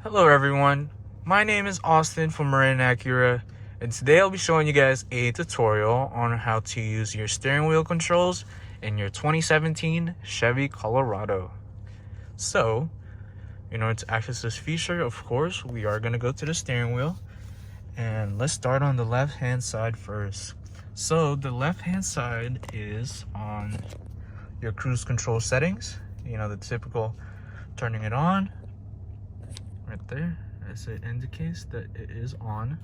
Hello everyone, my name is Austin from Marin Acura, and today I'll be showing you guys a tutorial on how to use your steering wheel controls in your 2017 Chevy Colorado. So, in order to access this feature, of course, we are going to go to the steering wheel, and let's start on the left hand side first. So the left hand side is on your cruise control settings, the typical turning it on right there as it indicates that it is on,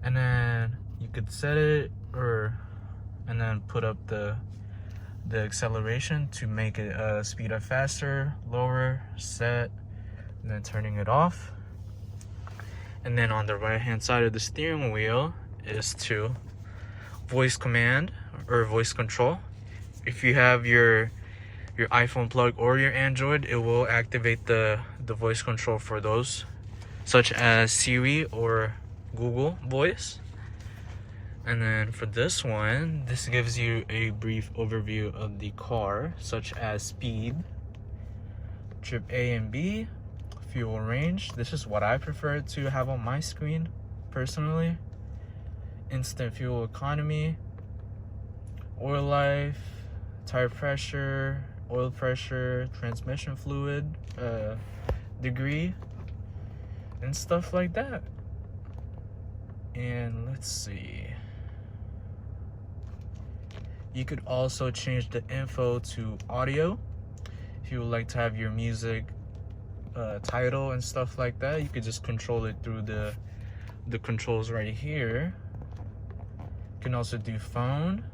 and then you could set it and then put up the acceleration to make it speed up faster, lower, set, and then turning it off. And then on the right hand side of the steering wheel is to voice command or voice control. If you have your iPhone plug or your Android, it will activate the voice control for those, such as Siri or Google Voice. And then for this one, this gives you a brief overview of the car, such as speed, trip A and B, fuel range. This is what I prefer to have on my screen personally. Instant fuel economy, oil life, tire pressure, oil pressure, transmission fluid degree, and stuff like that. And let's see, you could also change the info to audio if you would like to have your music title and stuff like that. You could just control it through the controls right here. You can also do phone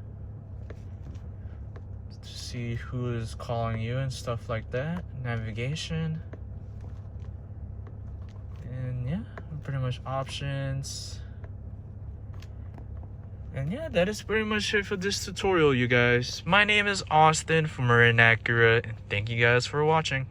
to see who is calling you and stuff like that, navigation, and yeah, pretty much options. And yeah, that is pretty much it for this tutorial, you guys. My name is Austin from Marin Acura, and thank you guys for watching.